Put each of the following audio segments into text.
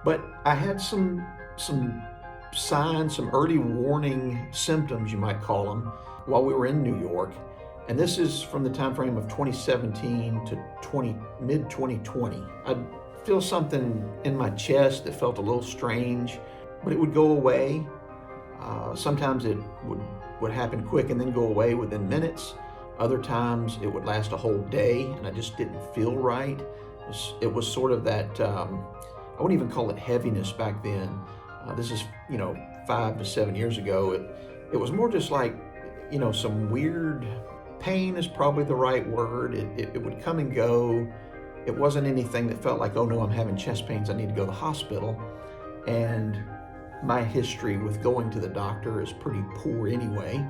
But I had some signs, some early warning symptoms, you might call them, while we were in New York. And this is from the time frame of 2017 to mid 2020. I'd feel something in my chest that felt a little strange, but it would go away. Sometimes it would happen quick and then go away within minutes. Other times it would last a whole day and I just didn't feel right. It was sort of that, I wouldn't even call it heaviness back then. This is, 5 to 7 years ago. It was more just like, some weird pain is probably the right word. It would come and go. It wasn't anything that felt like, oh no, I'm having chest pains, I need to go to the hospital. And my history with going to the doctor is pretty poor anyway.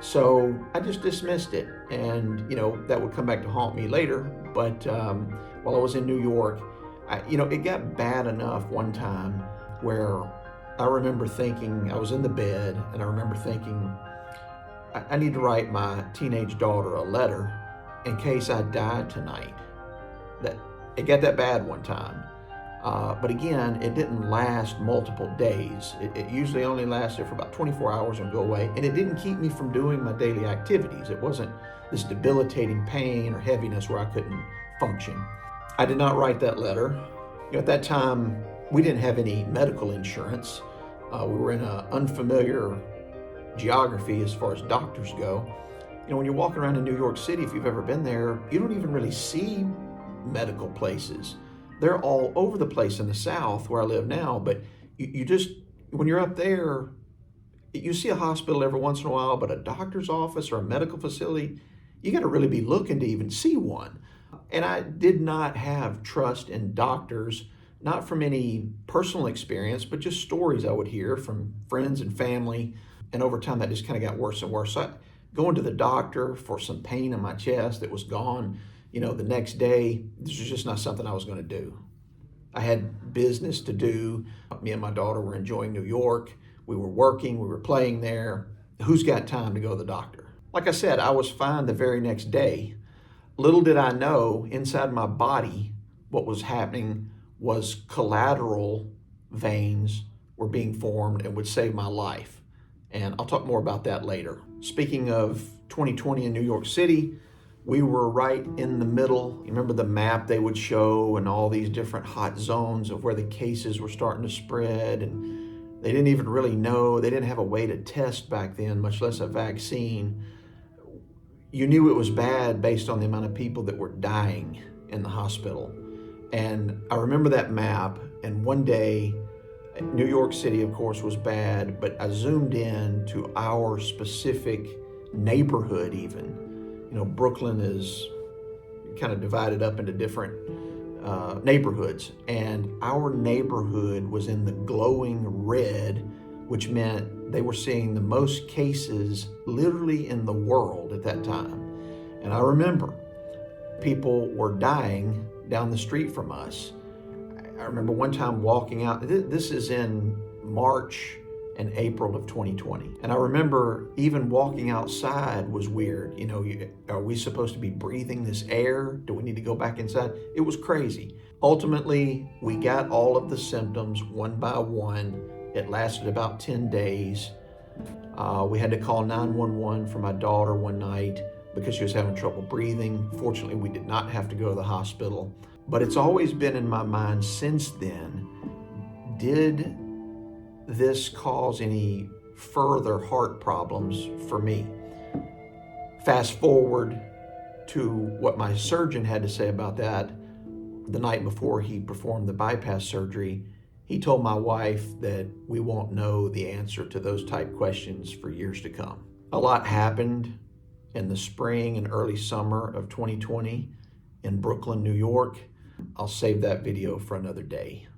So I just dismissed it. And, that would come back to haunt me later. But while I was in New York, it got bad enough one time where I remember thinking, I was in the bed and I remember thinking, I need to write my teenage daughter a letter in case I die tonight. That it got that bad one time. But again, it didn't last multiple days. It usually only lasted for about 24 hours and go away. And it didn't keep me from doing my daily activities. It wasn't this debilitating pain or heaviness where I couldn't function. I did not write that letter. At that time, we didn't have any medical insurance. We were in an unfamiliar geography as far as doctors go. When you're walking around in New York City, if you've ever been there, you don't even really see medical places. They're all over the place in the South where I live now, but you just, when you're up there, you see a hospital every once in a while, but a doctor's office or a medical facility, you got to really be looking to even see one. And I did not have trust in doctors, not from any personal experience, but just stories I would hear from friends and family. And over time, that just kind of got worse and worse. So going to the doctor for some pain in my chest that was gone, the next day, this was just not something I was going to do. I had business to do. Me and my daughter were enjoying New York. We were working, we were playing there. Who's got time to go to the doctor? Like I said, I was fine the very next day. Little did I know, inside my body, what was happening was collateral veins were being formed and would save my life. And I'll talk more about that later. Speaking of 2020 in New York City, we were right in the middle. You remember the map they would show and all these different hot zones of where the cases were starting to spread, and they didn't even really know. They didn't have a way to test back then, much less a vaccine. You knew it was bad based on the amount of people that were dying in the hospital. And I remember that map, and one day, New York City, of course, was bad, but I zoomed in to our specific neighborhood even. Brooklyn is kind of divided up into different neighborhoods, and our neighborhood was in the glowing red, which meant they were seeing the most cases literally in the world at that time. And I remember people were dying down the street from us. I remember one time walking out, this is in March and April of 2020. And I remember even walking outside was weird. Are we supposed to be breathing this air? Do we need to go back inside? It was crazy. Ultimately, we got all of the symptoms one by one. It lasted about 10 days. We had to call 911 for my daughter one night because she was having trouble breathing. Fortunately, we did not have to go to the hospital. But it's always been in my mind since then, did this cause any further heart problems for me? Fast forward to what my surgeon had to say about that the night before he performed the bypass surgery. He told my wife that we won't know the answer to those type questions for years to come. A lot happened in the spring and early summer of 2020 in Brooklyn, New York. I'll save that video for another day.